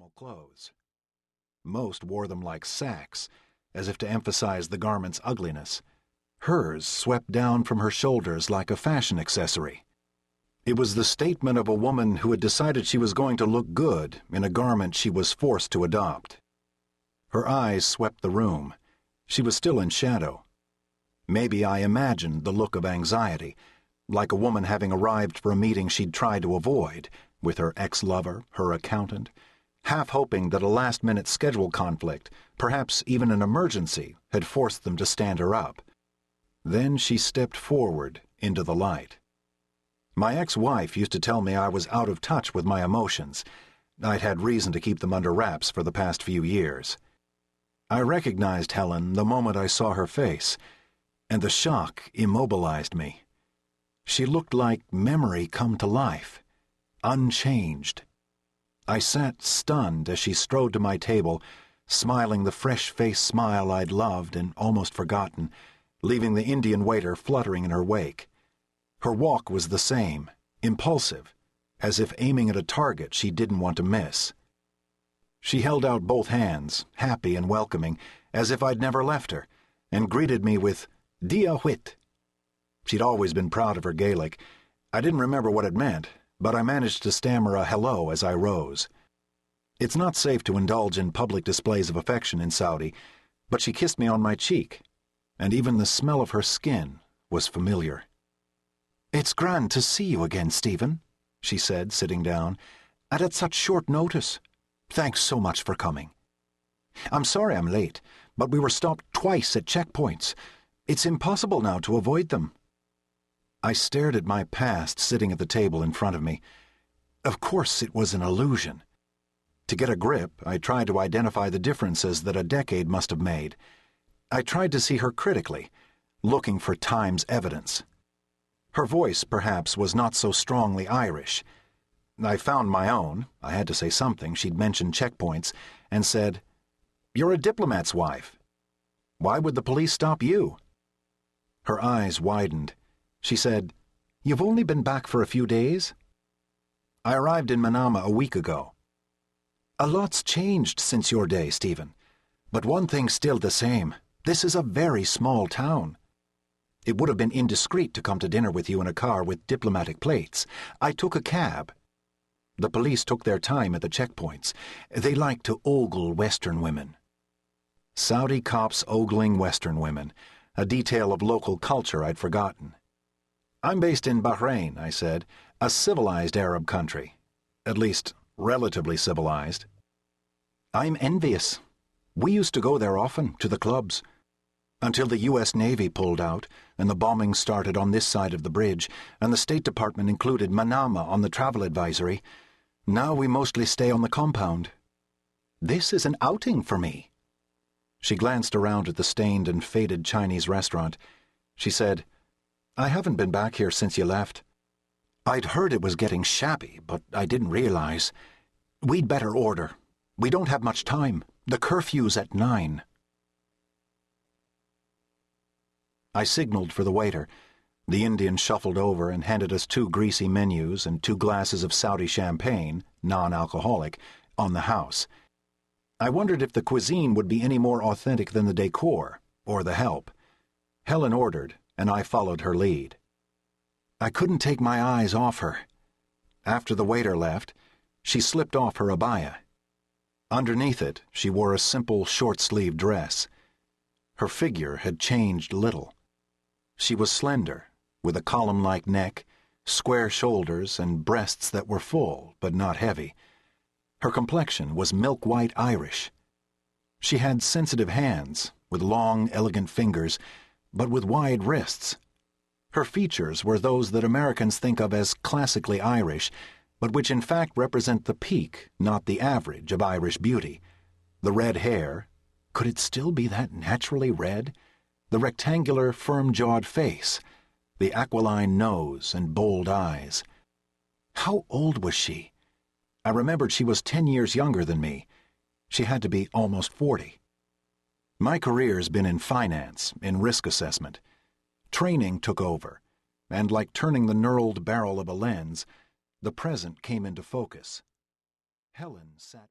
normal clothes. Most wore them like sacks, as if to emphasize the garment's ugliness. Hers swept down from her shoulders like a fashion accessory. It was the statement of a woman who had decided she was going to look good in a garment she was forced to adopt. Her eyes swept the room. She was still in shadow. Maybe I imagined the look of anxiety, like a woman having arrived for a meeting she'd tried to avoid, with her ex-lover, her accountant, half hoping that a last-minute schedule conflict, perhaps even an emergency, had forced them to stand her up. Then she stepped forward into the light. My ex-wife used to tell me I was out of touch with my emotions. I'd had reason to keep them under wraps for the past few years. I recognized Helen the moment I saw her face, and the shock immobilized me. She looked like memory come to life, unchanged. I sat stunned as she strode to my table, smiling the fresh-faced smile I'd loved and almost forgotten, leaving the Indian waiter fluttering in her wake. Her walk was the same, impulsive, as if aiming at a target she didn't want to miss. She held out both hands, happy and welcoming, as if I'd never left her, and greeted me with "Dia Whit." She'd always been proud of her Gaelic. I didn't remember what it meant, but I managed to stammer a hello as I rose. It's not safe to indulge in public displays of affection in Saudi, but she kissed me on my cheek, and even the smell of her skin was familiar. "It's grand to see you again, Stephen," she said, sitting down, "and at such short notice. Thanks so much for coming. I'm sorry I'm late, but we were stopped twice at checkpoints. It's impossible now to avoid them." I stared at my past sitting at the table in front of me. Of course it was an illusion. To get a grip, I tried to identify the differences that a decade must have made. I tried to see her critically, looking for time's evidence. Her voice, perhaps, was not so strongly Irish. I found my own. I had to say something. She'd mentioned checkpoints, and said, "You're a diplomat's wife. Why would the police stop you?" Her eyes widened. She said, "You've only been back for a few days?" "I arrived in Manama a week ago." "A lot's changed since your day, Stephen. But one thing's still the same. This is a very small town. It would have been indiscreet to come to dinner with you in a car with diplomatic plates. I took a cab. The police took their time at the checkpoints. They like to ogle Western women." Saudi cops ogling Western women, a detail of local culture I'd forgotten. "I'm based in Bahrain," I said, "a civilized Arab country. At least, relatively civilized." "I'm envious. We used to go there often, to the clubs. Until the U.S. Navy pulled out, and the bombing started on this side of the bridge, and the State Department included Manama on the travel advisory. Now we mostly stay on the compound. This is an outing for me." She glanced around at the stained and faded Chinese restaurant. She said, "I haven't been back here since you left. I'd heard it was getting shabby, but I didn't realize. We'd better order. We don't have much time. The curfew's at 9. I signaled for the waiter. The Indian shuffled over and handed us 2 greasy menus and 2 glasses of Saudi champagne, non-alcoholic, on the house. I wondered if the cuisine would be any more authentic than the decor, or the help. Helen ordered, and I followed her lead. I couldn't take my eyes off her. After the waiter left, she slipped off her abaya. Underneath it, she wore a simple short-sleeved dress. Her figure had changed little. She was slender, with a column-like neck, square shoulders, and breasts that were full but not heavy. Her complexion was milk-white Irish. She had sensitive hands, with long, elegant fingers, but with wide wrists. Her features were those that Americans think of as classically Irish, but which in fact represent the peak, not the average, of Irish beauty. The red hair, could it still be that naturally red? The rectangular, firm-jawed face, the aquiline nose and bold eyes. How old was she? I remembered she was 10 years younger than me. She had to be almost 40. My career's been in finance, in risk assessment. Training took over, and like turning the knurled barrel of a lens, the present came into focus. Helen sat